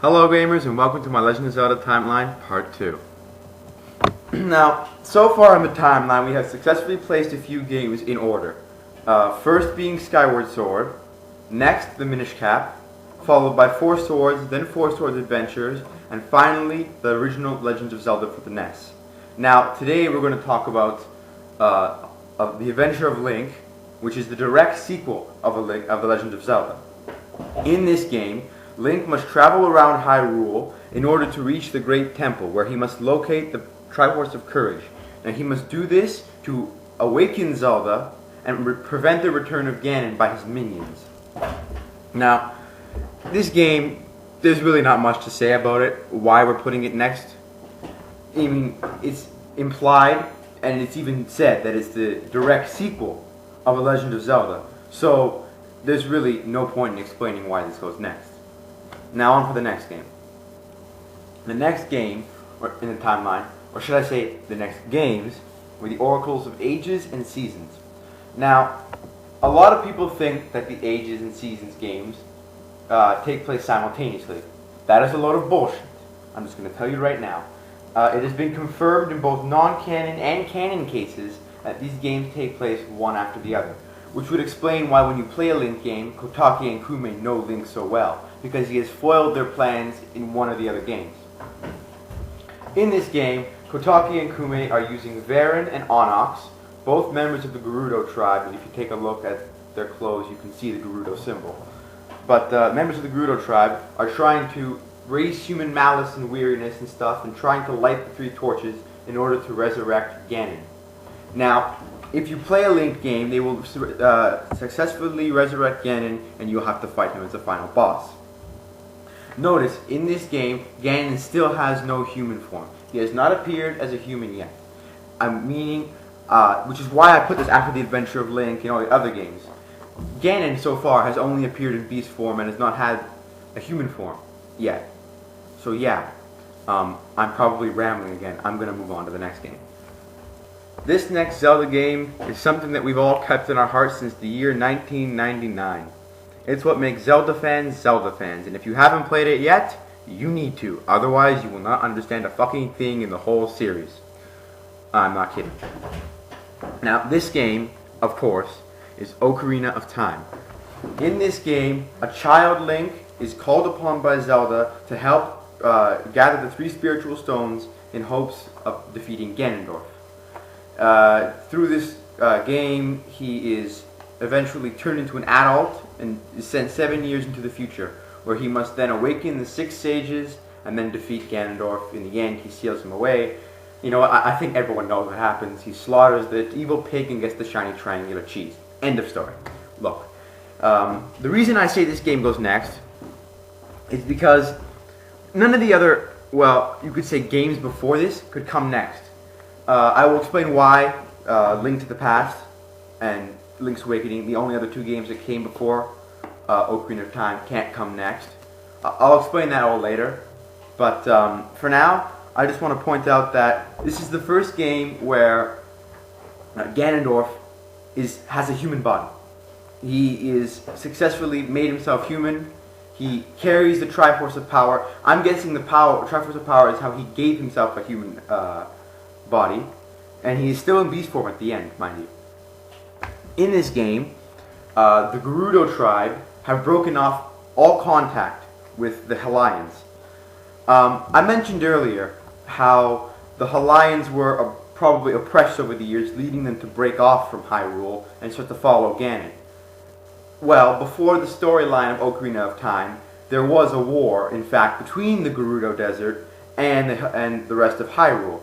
Hello gamers and welcome to my Legend of Zelda timeline part 2. Now, so far in the timeline we have successfully placed a few games in order. First being Skyward Sword, next the Minish Cap, followed by Four Swords, then Four Swords Adventures, and finally the original Legends of Zelda for the NES. Now, today we're going to talk about The Adventure of Link, which is the direct sequel of The Legend of Zelda. In this game, Link must travel around Hyrule in order to reach the Great Temple, where he must locate the Triforce of Courage. Now he must do this to awaken Zelda and prevent the return of Ganon by his minions. Now, this game, there's really not much to say about it, why we're putting it next. I mean, it's implied, and it's even said that it's the direct sequel of The Legend of Zelda. So, there's really no point in explaining why this goes next. Now on for the next game. The next game, or in the timeline, or should I say the next games, were the Oracles of Ages and Seasons. Now, a lot of people think that the Ages and Seasons games take place simultaneously. That is a load of bullshit. I'm just going to tell you right now. It has been confirmed in both non-canon and canon cases that these games take place one after the other, which would explain why when you play a Link game, Kotaki and Kume know Link so well, because he has foiled their plans in one of the other games. In this game, Kotaki and Kume are using Varen and Onyx, both members of the Gerudo tribe, and if you take a look at their clothes, you can see the Gerudo symbol. But members of the Gerudo tribe are trying to raise human malice and weariness and stuff, and trying to light the three torches in order to resurrect Ganon. Now, if you play a Link game, they will successfully resurrect Ganon, and you'll have to fight him as the final boss. Notice, in this game, Ganon still has no human form. He has not appeared as a human yet. I'm meaning, which is why I put this after the Adventure of Link and all the other games. Ganon, so far, has only appeared in beast form and has not had a human form yet. So yeah, I'm probably rambling again. I'm going to move on to the next game. This next Zelda game is something that we've all kept in our hearts since the year 1999. It's what makes Zelda fans, and if you haven't played it yet, you need to. Otherwise, you will not understand a fucking thing in the whole series. I'm not kidding. Now, this game, of course, is Ocarina of Time. In this game, a child Link is called upon by Zelda to help gather the three spiritual stones in hopes of defeating Ganondorf. Through this game, he is eventually turned into an adult and is sent 7 years into the future, where he must then awaken the 6 sages and then defeat Ganondorf. In the end, he seals him away. You know, I think everyone knows what happens. He slaughters the evil pig and gets the shiny triangular cheese. End of story. Look, the reason I say this game goes next is because none of the other, well, you could say games before this could come next. I will explain why Link to the Past and Link's Awakening, the only other two games that came before Ocarina of Time, can't come next. I'll explain that all later. But for now, I just want to point out that this is the first game where Ganondorf has a human body. He is successfully made himself human. He carries the Triforce of Power. I'm guessing the Triforce of Power is how he gave himself a human body, and he is still in beast form at the end, mind you. In this game, the Gerudo tribe have broken off all contact with the Hylians. I mentioned earlier how the Hylians were probably oppressed over the years, leading them to break off from Hyrule and start to follow Ganon. Well, before the storyline of Ocarina of Time, there was a war, in fact, between the Gerudo Desert and the rest of Hyrule.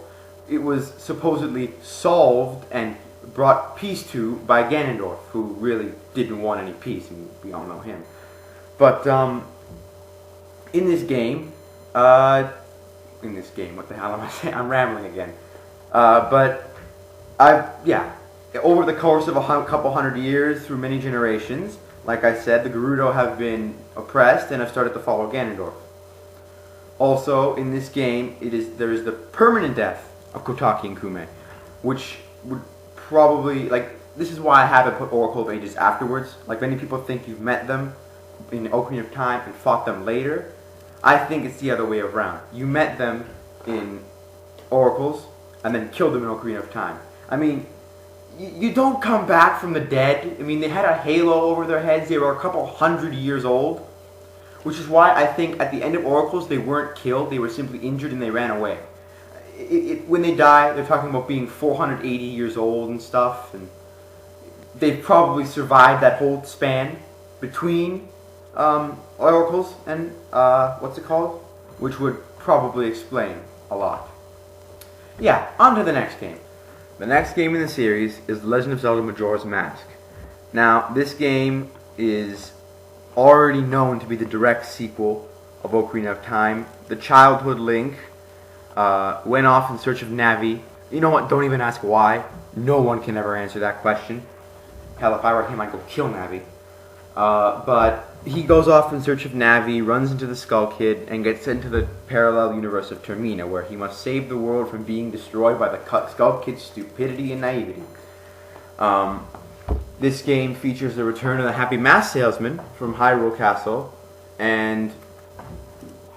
It was supposedly solved and brought peace to by Ganondorf, who really didn't want any peace, and we all know him. But in this game, what the hell am I saying? I'm rambling again. Over the course of a couple hundred years, through many generations, like I said, the Gerudo have been oppressed and have started to follow Ganondorf. Also, in this game, there is the permanent death of Kotaki and Kume, which would probably, this is why I haven't put Oracle of Ages afterwards. Like, many people think you've met them in Ocarina of Time and fought them later. I think it's the other way around. You met them in Oracles and then killed them in Ocarina of Time. I mean, you don't come back from the dead. I mean, they had a halo over their heads. They were a couple hundred years old. Which is why I think at the end of Oracles, they weren't killed. They were simply injured and they ran away. When they die, they're talking about being 480 years old and stuff. And they've probably survived that whole span between Oracles and, what's it called? Which would probably explain a lot. Yeah, on to the next game. The next game in the series is The Legend of Zelda Majora's Mask. Now, this game is already known to be the direct sequel of Ocarina of Time. The childhood Link went off in search of Navi. You know what? Don't even ask why. No one can ever answer that question. Hell, if I were him, I'd go kill Navi. But he goes off in search of Navi, runs into the Skull Kid, and gets sent to the parallel universe of Termina, where he must save the world from being destroyed by the Skull Kid's stupidity and naivety. This game features the return of the Happy Mask Salesman from Hyrule Castle, and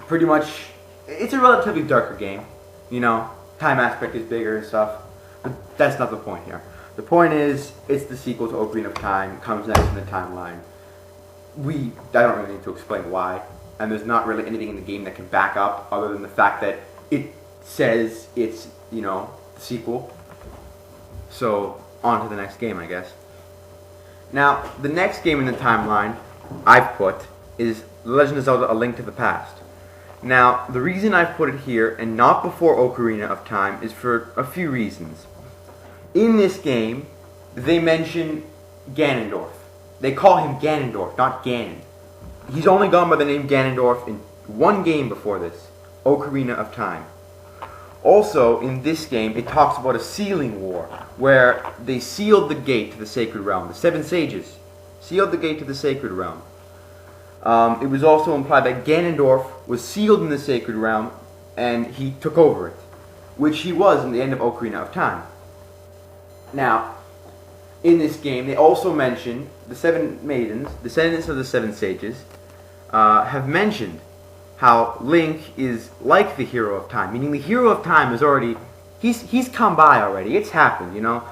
pretty much, it's a relatively darker game. You know, time aspect is bigger and stuff, but that's not the point here. The point is, it's the sequel to Ocarina of Time, comes next in the timeline. I don't really need to explain why, and there's not really anything in the game that can back up other than the fact that it says it's, you know, the sequel. So, on to the next game, I guess. Now, the next game in the timeline I've put is The Legend of Zelda: A Link to the Past. Now, the reason I've put it here and not before Ocarina of Time is for a few reasons. In this game, they mention Ganondorf. They call him Ganondorf, not Ganon. He's only gone by the name Ganondorf in one game before this, Ocarina of Time. Also, in this game, it talks about a sealing war, where they sealed the gate to the Sacred Realm. The Seven Sages sealed the gate to the Sacred Realm. It was also implied that Ganondorf was sealed in the Sacred Realm, and he took over it, which he was in the end of Ocarina of Time. Now, in this game, they also mention the Seven Maidens, descendants of the Seven Sages, have mentioned how Link is like the hero of time, meaning the hero of time is already, he's come by already, it's happened, you know,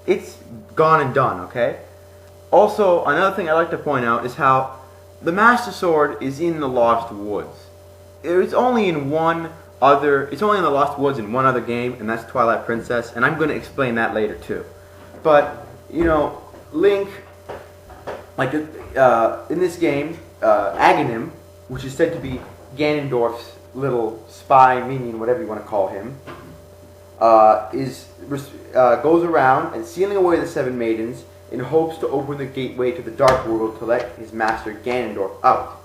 it's gone and done, okay? Also, another thing I'd like to point out is how the Master Sword is in the Lost Woods. It's only in the Lost Woods in one other game, and that's Twilight Princess, and I'm going to explain that later too. But, you know, Link, like, in this game, Aghanim, which is said to be Ganondorf's little spy minion, whatever you want to call him, goes around and sealing away the Seven Maidens in hopes to open the gateway to the Dark World to let his master Ganondorf out.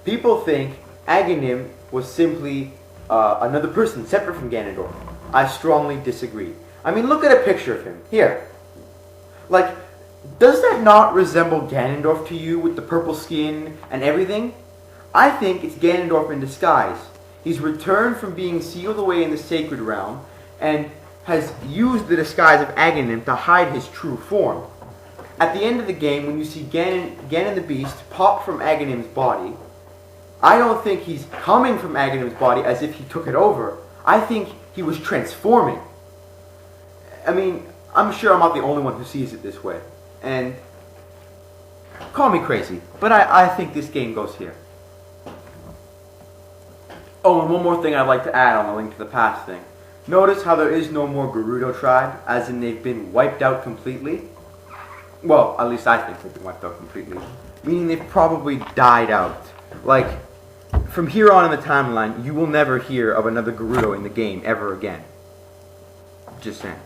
People think Aghanim was simply another person separate from Ganondorf. I strongly disagree. I mean, look at a picture of him. Here. Like, does that not resemble Ganondorf to you with the purple skin and everything? I think it's Ganondorf in disguise. He's returned from being sealed away in the Sacred Realm and has used the disguise of Aghanim to hide his true form. At the end of the game, when you see Ganon the Beast pop from Aghanim's body, I don't think he's coming from Aghanim's body as if he took it over. I think he was transforming. I mean, I'm sure I'm not the only one who sees it this way. And call me crazy, but I think this game goes here. Oh, and one more thing I'd like to add on the Link to the Past thing. Notice how there is no more Gerudo tribe, as in they've been wiped out completely. Well, at least I think they've been wiped out completely. Meaning they've probably died out. Like, from here on in the timeline, you will never hear of another Gerudo in the game ever again. Just saying.